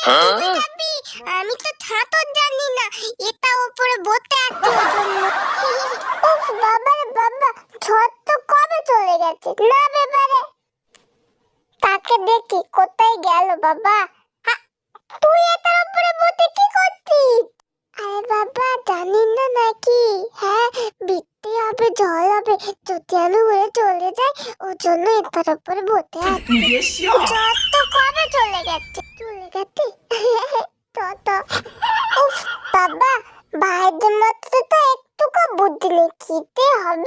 তুই যাবি? আমি তো ছাতর জানি না, এটা উপরে বসে আছে ওর জন্য। উফ বাবা রে বাবা, ঝড় তো কবে চলে গেছে না ব্যাপারে। তাকে দেখি কোথায় গেল বাবা। তুই এটার উপরে বসে কি করছিস? আরে বাবা জানি না নাকি, হ্যাঁ বৃষ্টি হবে ঝড় হবে, যদি আমি উড়ে চলে যাই ওর জন্য এটার উপরে বসে আছি। ঝড় তো কবে চলে গেছে তো উফ বাবা, ভাইদের মধ্যে তো একটুকু বুদ্ধি নেই, খিদে হবে।